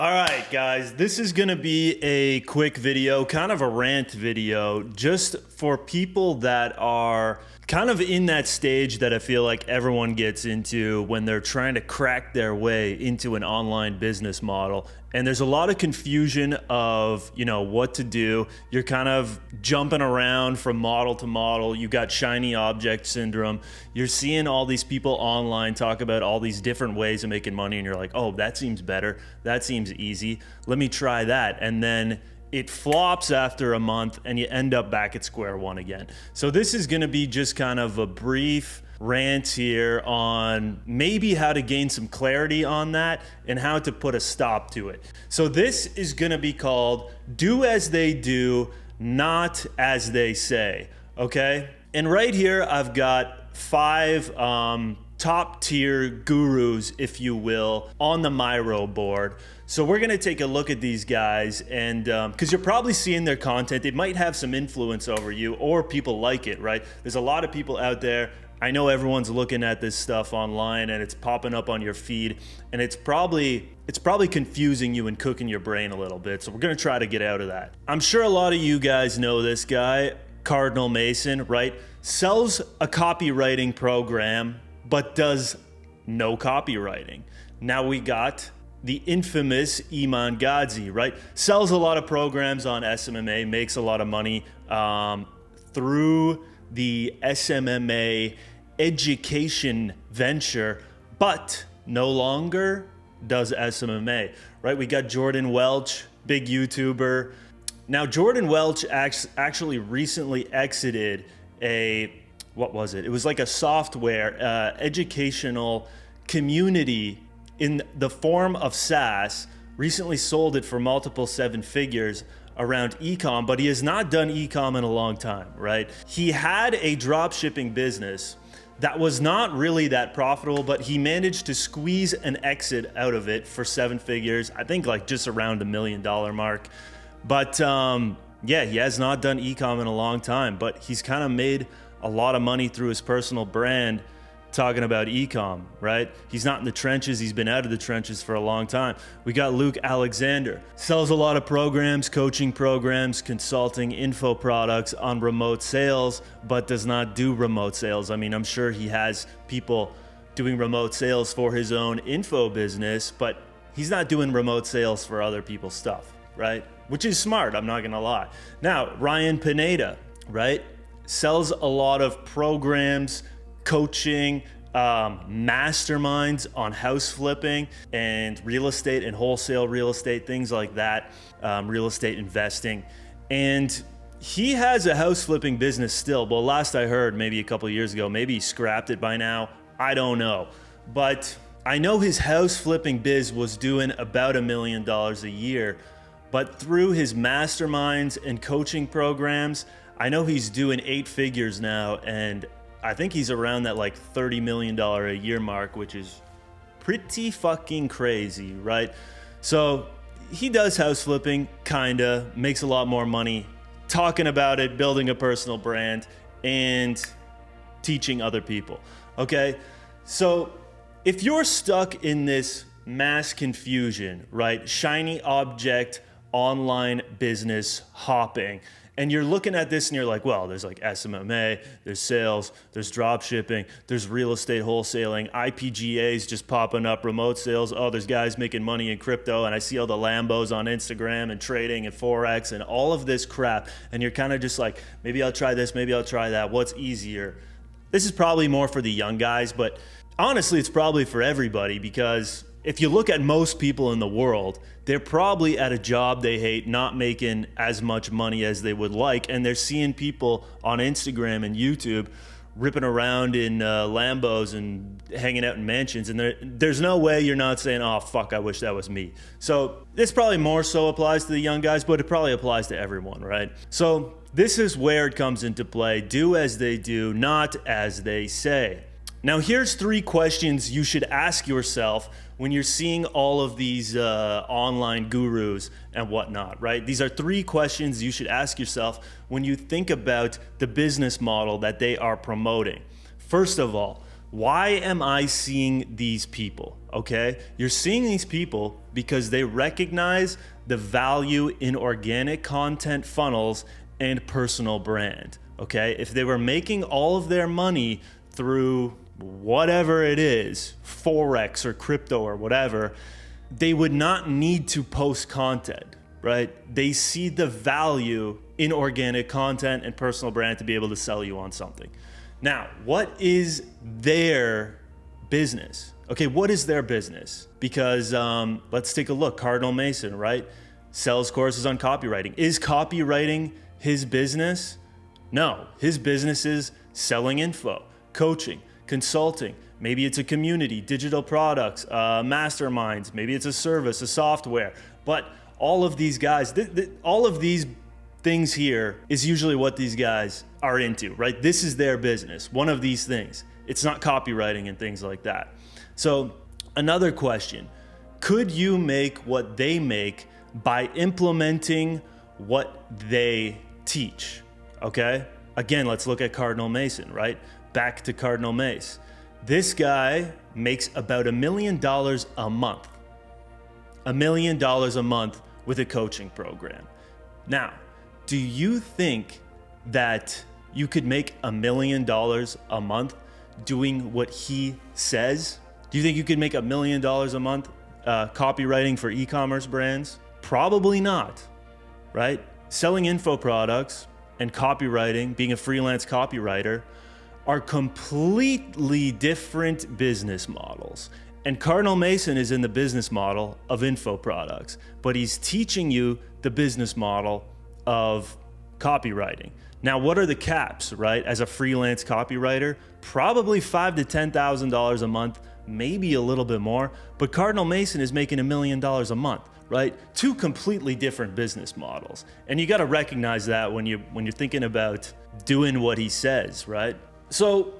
All right, guys, this is going to be a quick video, kind of a rant video, just for people that are kind of in that stage that I feel like everyone gets into when they're trying to crack their way into an online business model. And there's a lot of confusion of, what to do. You're kind of jumping around from model to model. You got shiny object syndrome. You're seeing all these people online talk about all these different ways of making money. And you're like, oh, that seems better. That seems easy. Let me try that. And then it flops after a month and you end up back at square one again. So this is going to be just kind of a brief rant here on maybe how to gain some clarity on that and how to put a stop to it. So this is going to be called Do As They Do, Not As They Say. Okay? And right here I've got 5 top tier gurus, if you will, on the Miro board. So we're gonna take a look at these guys, and because you're probably seeing their content, it might have some influence over you, or people like it, right? There's a lot of people out there. I know everyone's looking at this stuff online, and it's popping up on your feed, and it's probably confusing you and cooking your brain a little bit. So we're gonna try to get out of that. I'm sure a lot of you guys know this guy, Cardinal Mason, right? Sells a copywriting program, but does no copywriting. Now we got the infamous Iman Gadzhi, right? Sells a lot of programs on SMMA, makes a lot of money through the SMMA education venture, but no longer does SMMA, right? We got Jordan Welch, big YouTuber. Now, Jordan Welch actually recently exited what was it? It was like a software educational community in the form of SaaS, recently sold it for multiple 7 figures around e-com, but he has not done e-com in a long time, right? He had a drop shipping business that was not really that profitable, but he managed to squeeze an exit out of it for 7 figures. I think like just around $1 million mark. But yeah, he has not done e-com in a long time, but he's kind of made a lot of money through his personal brand talking about e-com, right? He's not in the trenches. He's been out of the trenches for a long time. We got Luke Alexander. Sells a lot of programs, coaching programs, consulting, info products on remote sales, but does not do remote sales. I mean, I'm sure he has people doing remote sales for his own info business, but he's not doing remote sales for other people's stuff, right? Which is smart, I'm not gonna lie. Now, Ryan Pineda, right? Sells a lot of programs, coaching, masterminds on house flipping and real estate and wholesale real estate, things like that, real estate investing. And he has a house flipping business still. Well, last I heard, maybe a couple of years ago, maybe he scrapped it by now. I don't know. But I know his house flipping biz was doing about $1 million a year. But through his masterminds and coaching programs, I know he's doing 8 figures now, and I think he's around that like $30 million a year mark, which is pretty fucking crazy, right? So he does house flipping, kinda, makes a lot more money talking about it, building a personal brand, and teaching other people, okay? So if you're stuck in this mass confusion, right? Shiny object, online business hopping, and you're looking at this and you're like, well, there's like SMMA, there's sales, there's drop shipping, there's real estate wholesaling, IPGAs just popping up, remote sales. Oh, there's guys making money in crypto, and I see all the Lambos on Instagram and trading and Forex and all of this crap. And you're kind of just like, maybe I'll try this, maybe I'll try that. What's easier? This is probably more for the young guys, but honestly, it's probably for everybody, because if you look at most people in the world, they're probably at a job they hate, not making as much money as they would like, and they're seeing people on Instagram and YouTube ripping around in Lambos and hanging out in mansions, and there's no way you're not saying, oh, fuck, I wish that was me. So this probably more so applies to the young guys, but it probably applies to everyone, right? So this is where it comes into play. Do as they do, not as they say. Now, here's 3 questions you should ask yourself when you're seeing all of these online gurus and whatnot, right? These are 3 questions you should ask yourself when you think about the business model that they are promoting. First of all, Why am I seeing these people? Okay, you're seeing these people because they recognize the value in organic content funnels and personal brand. Okay, if they were making all of their money through whatever it is, Forex or crypto or whatever, they would not need to post content, right? They see the value in organic content and personal brand to be able to sell you on something. Now, what is their business? Okay, what is their business? Because let's take a look. Cardinal Mason, right? Sells courses on copywriting. Is copywriting his business? No, his business is selling info, coaching, consulting. Maybe it's a community, digital products, masterminds. Maybe it's a service, a software. But all of these guys, all of these things here is usually what these guys are into, right? This is their business, one of these things. It's not copywriting and things like that. So another question, could you make what they make by implementing what they teach? Okay, again, let's look at Cardinal Mason, right? Back to Cardinal Mace. This guy makes about $1 million a month. $1 million a month with a coaching program. Now, do you think that you could make $1 million a month doing what he says? Do you think you could make $1 million a month copywriting for e-commerce brands? Probably not, right? Selling info products and copywriting, being a freelance copywriter, are completely different business models. And Cardinal Mason is in the business model of info products, but he's teaching you the business model of copywriting. Now, what are the caps, right? As a freelance copywriter, probably $5,000 to $10,000 a month, maybe a little bit more, but Cardinal Mason is making $1 million a month, right? Two completely different business models. And you got to recognize that when you're thinking about doing what he says, right? So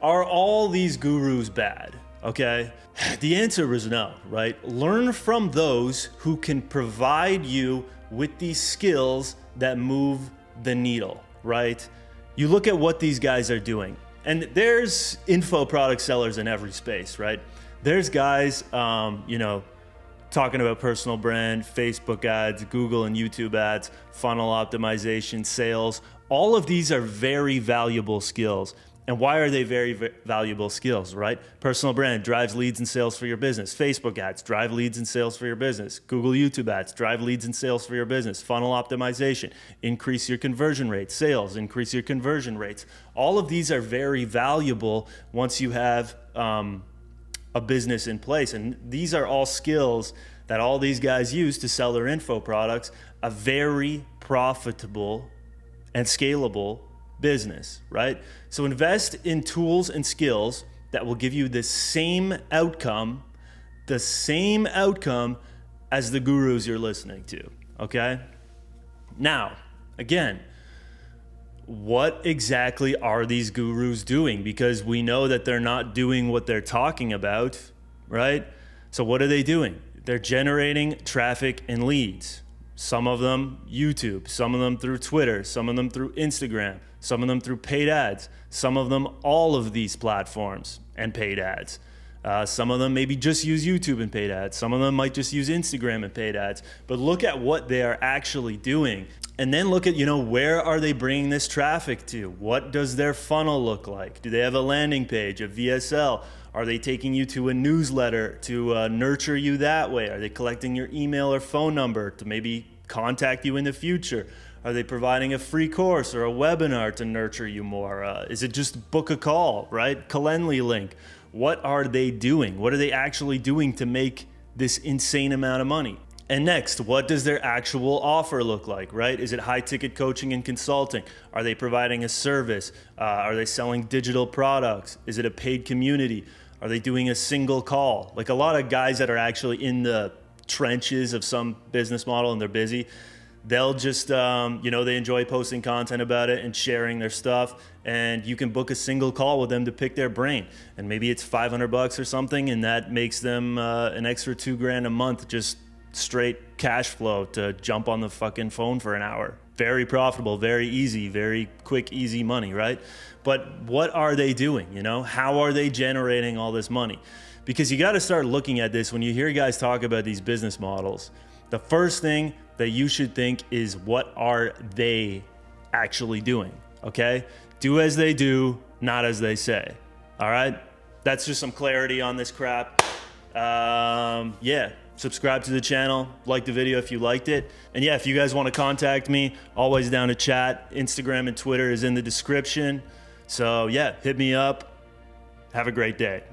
are all these gurus bad? Okay, the answer is no, right? Learn from those who can provide you with these skills that move the needle, right? You look at what these guys are doing, and there's info product sellers in every space, right? There's guys, talking about personal brand, Facebook ads, Google and YouTube ads, funnel optimization, sales. All of these are very valuable skills. And why are they very valuable skills, right? Personal brand drives leads and sales for your business. Facebook ads drive leads and sales for your business. Google, YouTube ads drive leads and sales for your business. Funnel optimization, increase your conversion rates. Sales, increase your conversion rates. All of these are very valuable once you have a business in place. And these are all skills that all these guys use to sell their info products, a very profitable and scalable business, right? So invest in tools and skills that will give you the same outcome as the gurus you're listening to, okay? Now, again, what exactly are these gurus doing? Because we know that they're not doing what they're talking about, right? So what are they doing? They're generating traffic and leads. Some of them YouTube, some of them through Twitter, some of them through Instagram, some of them through paid ads, some of them all of these platforms and paid ads. Some of them maybe just use YouTube and paid ads. Some of them might just use Instagram and paid ads. But look at what they are actually doing. And then look at, where are they bringing this traffic to? What does their funnel look like? Do they have a landing page, a VSL? Are they taking you to a newsletter to nurture you that way? Are they collecting your email or phone number to maybe contact you in the future? Are they providing a free course or a webinar to nurture you more? Is it just book a call, right? Calendly link. What are they doing? What are they actually doing to make this insane amount of money? And next, what does their actual offer look like, right? Is it high ticket coaching and consulting? Are they providing a service? Are they selling digital products? Is it a paid community? Are they doing a single call? Like a lot of guys that are actually in the trenches of some business model and they're busy, they'll just, they enjoy posting content about it and sharing their stuff. And you can book a single call with them to pick their brain. And maybe it's $500 or something. And that makes them an extra $2,000 a month, just straight cash flow to jump on the fucking phone for an hour. very profitable, very easy, very quick, easy money, right? But what are they doing? You know, how are they generating all this money? Because you got to start looking at this when you hear guys talk about these business models. The first thing that you should think is, what are they actually doing? Okay? Do as they do, not as they say. All right? That's just some clarity on this crap. Yeah. Subscribe to the channel, like the video if you liked it. And yeah, if you guys want to contact me, always down to chat. Instagram and Twitter is in the description. So yeah, hit me up. Have a great day.